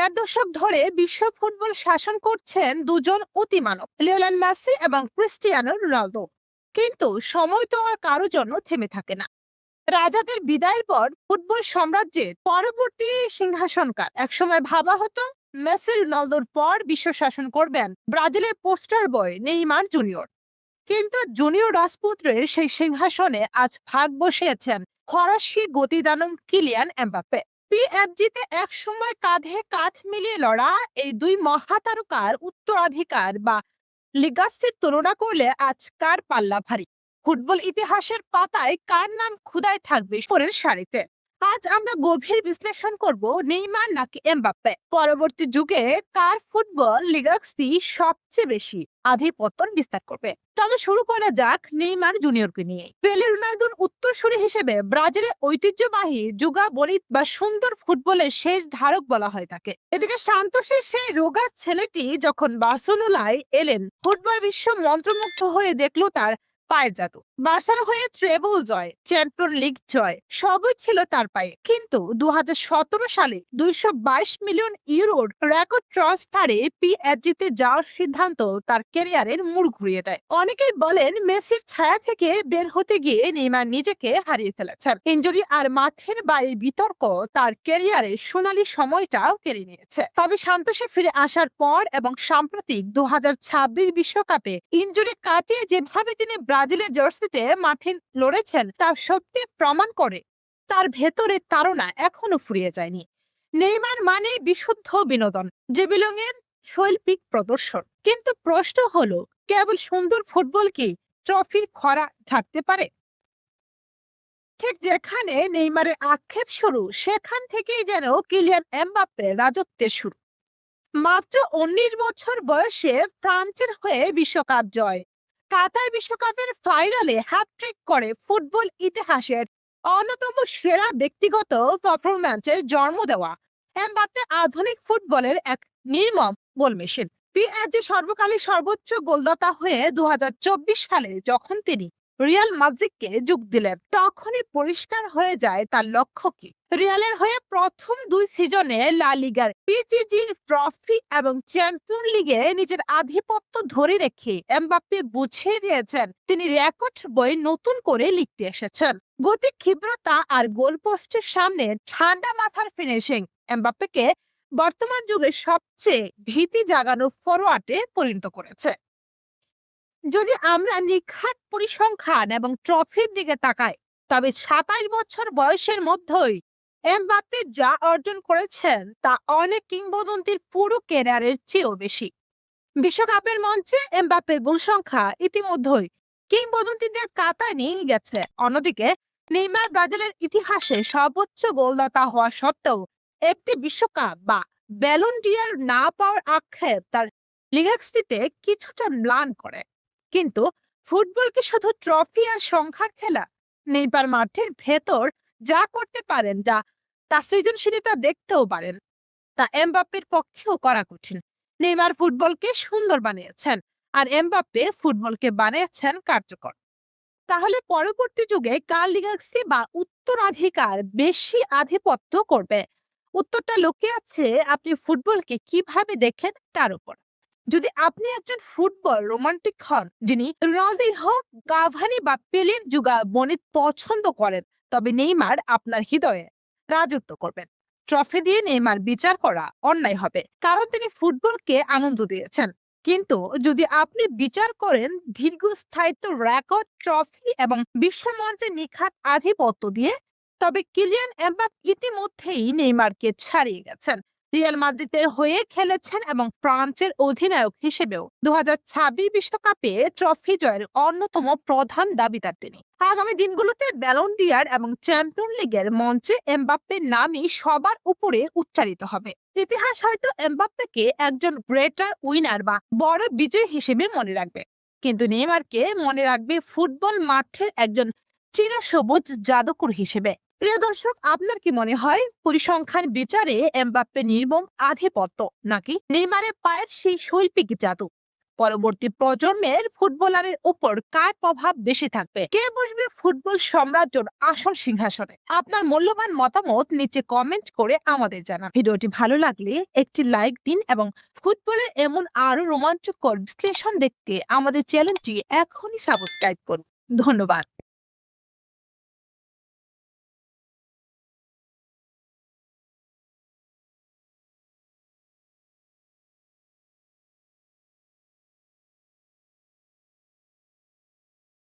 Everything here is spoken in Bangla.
দেড় দশক ধরে বিশ্ব ফুটবল শাসন করছেন দুজন অতিমানব, লিওনেল মেসি এবং ক্রিস্টিয়ানো রোনালদো। কিন্তু সময় তো আর কারো জন্য থেমে থাকে না। রাজাদের বিদায়ের পর ফুটবল সাম্রাজ্যের পরবর্তী সিংহাসনকার একসময় ভাবা হতো। মেসি রোনালদোর পর বিশ্ব শাসন করবেন ব্রাজিলের পোস্টার বয় নেইমার জুনিয়র। কিন্তু জুনিয়র রাজপুত্রের সেই সিংহাসনে আজ ভাগ বসিয়েছেন ফরাসি গতিদানব কিলিয়ান এমবাপ্পে। পিএসজিতে এক সময় কাঁধে কাঁধ মিলিয়ে লড়া এই দুই মহাতারকার উত্তরাধিকার বা লিগাসির তুলনা করলে আজ কার পাল্লা ভারী? ফুটবল ইতিহাসের পাতায় কার নাম খোদাই থাকবে পরের সারিতে? আজ আমরা গভীর বিশ্লেষণ করব নেইমার নাকি এমবাপ্পে, পরবর্তী যুগে কার ফুটবল লিগাসি সবচেয়ে বেশি আধিপত্য বিস্তার করবে। তবে শুরু করা যাক নেইমার জুনিয়রকে নিয়ে। পেলে রোনালদোর উত্তরসূরি হিসেবে ব্রাজিলের ঐতিহ্যবাহী যুগা বনিত বা সুন্দর ফুটবলের শেষ ধারক বলা হয় তাকে। এদিকে সান্তোসের সেই রোগা ছেলেটি যখন বার্সেলোনায় এলেন, ফুটবল বিশ্ব মন্ত্রমুগ্ধ হয়ে দেখলো তার পায়ের জাদু। বার্সার হয়ে ট্রেবল জয়, চ্যাম্পিয়ন লিগ জয় সবই ছিল তার পায়ে। কিন্তু 2017 সালে 222 মিলিয়ন ইউরোর রেকর্ড ট্রান্সফারে পিএসজিতে যাওয়ার সিদ্ধান্ত তার ক্যারিয়ারের মোড় ঘুরিয়ে দেয়। অনেকেই বলেন মেসির ছায়া থেকে বের হতে গিয়ে নেইমার নিজেকে হারিয়ে ফেলেছেন। ইনজুরি আর মাঠের বাইরে বিতর্ক তার ক্যারিয়ারের সোনালী সময়টাও কেড়ে নিয়েছে। তবে সান্তোসে ফিরে আসার পর এবং সাম্প্রতিক 2026 বিশ্বকাপে ইনজুরি কাটিয়ে যেভাবে তিনি ব্রাজিলের জার্সিতে মাঠে লড়েছেন তা সত্যি প্রমাণ করে তার ভেতরে তাড়না এখনো ফুরিয়ে যায়নি। নেইমার মানে বিশুদ্ধ বিনোদন, ড্রিবলিংয়ের শৈল্পিক প্রদর্শন। কিন্তু প্রশ্ন হলো, কেবল সুন্দর ফুটবল কি ট্রফির খরা ঢাকতে পারে? ঠিক যেখানে নেইমারের আক্ষেপ শুরু, সেখান থেকেই যেন কিলিয়ান এমবাপ্পের রাজত্বের শুরু। মাত্র 19 বছর বয়সে ফ্রান্সের হয়ে বিশ্বকাপ জয়, কাতার বিশ্বকাপের ফাইনালে হ্যাটট্রিক করে ফুটবল ইতিহাসের অন্যতম সেরা ব্যক্তিগত পারফরম্যান্সের জন্ম দেওয়া এমবাপ্পে আধুনিক ফুটবলের এক নির্মম গোল মেশিন। পিএসজি সর্বকালের সর্বোচ্চ গোলদাতা হয়ে 2024 সালে যখন তিনি রিয়াল মাদ্রিদকে যোগ দিলেন, তখনই পরিষ্কার হয়ে যায় তার লক্ষ্য কি। রিয়ালের হয়ে প্রথম দুই সিজনে লা লিগার, পিচিজি ট্রফি এবং চ্যাম্পিয়ন লিগে নিজের আধিপত্য ধরে রেখে এমবাপ্পে বুঝিয়ে দিয়েছেন তিনি রেকর্ড বই নতুন করে লিখতে এসেছেন। গতি, ক্ষিপ্রতা আর গোলপোস্টের সামনে ঠান্ডা মাথার ফিনিশিং এমবাপ্পেকে বর্তমান যুগের সবচেয়ে ভীতি জাগানো ফরোয়ার্ডে পরিণত করেছে। যদি আমরা নিখাত পরিসংখ্যান এবং ট্রফির দিকে তাকাই, তবে 27 বছর বয়সের মধ্যেই এমবাপ্পে যা অর্জন করেছেন তা অনেক কিংবদন্তির পুরো ক্যারিয়ারের চেয়েও বেশি। বিশ্বকাপের মঞ্চে এমবাপ্পের গোল সংখ্যা ইতিমধ্যেই কিংবদন্তিদের কাতায় নিয়ে গেছে। অন্যদিকে নেইমার ব্রাজিলের ইতিহাসে সর্বোচ্চ গোলদাতা হওয়া সত্ত্বেও একটি বিশ্বকাপ বা ব্যালন ডি'অর না পাওয়ার আক্ষেপ তার লিগ্যাক্সিতে কিছুটা ম্লান করে। কিন্তু ফুটবল কি শুধু ট্রফি আর সংখ্যার খেলা? নেইমার মাঠের ভেতর যা করতে পারেন, যা তার সৃজনশীলতা দেখতেও পারেন, তা এমবাপ্পের পক্ষেও করা কঠিন। নেইমার ফুটবলকে সুন্দর বানিয়েছেন, আর এমবাপ্পে ফুটবলকে বানিয়েছেন কার্যকর। তাহলে পরবর্তী যুগে কার লিগ্যাসি বা উত্তরাধিকার বেশি আধিপত্য করবে? উত্তরটা লুকিয়ে আছে আপনি ফুটবলকে কিভাবে দেখেন তার উপর। যদি আপনি একজন ফুটবল রোমান্টিক হন, যিনি রোনালদিনহো, কাভানি বা পেলের যুগা বনিত পছন্দ করেন, তবে নেইমার আপনার হৃদয়ে রাজত্ব করবেন। ট্রফি দিয়ে নেইমার বিচার করা অন্যায় হবে, কারণ তিনি ফুটবলকে আনন্দ দিয়েছেন। কিন্তু যদি আপনি বিচার করেন দীর্ঘস্থায়িত্ব, রেকর্ড, ট্রফি এবং বিশ্বমঞ্চে নিখাত আধিপত্য দিয়ে, তবে কিলিয়ান এমবাপ্পে ইতিমধ্যেই নেইমারকে ছাড়িয়ে গেছেন। রিয়াল মাদ্রিদের হয়ে খেলেছেন এবং ফ্রান্সের অধিনায়ক হিসেবেও 2026 বিশ্বকাপে ট্রফি জয়ের অন্যতম প্রধান দাবিদার তিনি। আগামী দিনগুলোতে ব্যালন ডি'অর এবং চ্যাম্পিয়ন লিগের মঞ্চে এমবাপ্পের নামই সবার উপরে উচ্চারিত হবে। ইতিহাস হয়তো এমবাপ্পেকে একজন গ্রেটার উইনার বা বড় বিজয় হিসেবে মনে রাখবে, কিন্তু নেইমারকে মনে রাখবে ফুটবল মাঠের একজন চিরসবুজ জাদুকর হিসেবে। প্রিয় দর্শক, আপনার কি মনে হয় পরিসংখ্যান বিচারে এমবাপ্পে নির্মম আধিপত্য নাকি নেইমারের পায়ের সেই শৈল্পিক জাদু? পরবর্তী প্রজন্মের ফুটবলারের উপর কার প্রভাব বেশি থাকবে? কে বসবে ফুটবল সাম্রাজ্যের আসল সিংহাসনে? আপনার মূল্যবান মতামত নিচে কমেন্ট করে আমাদের জানান। ভিডিওটি ভালো লাগলে একটি লাইক দিন এবং ফুটবলের এমন আরো রোমাঞ্চকর বিশ্লেষণ দেখতে আমাদের চ্যানেলটি এখনই সাবস্ক্রাইব করুন। ধন্যবাদ।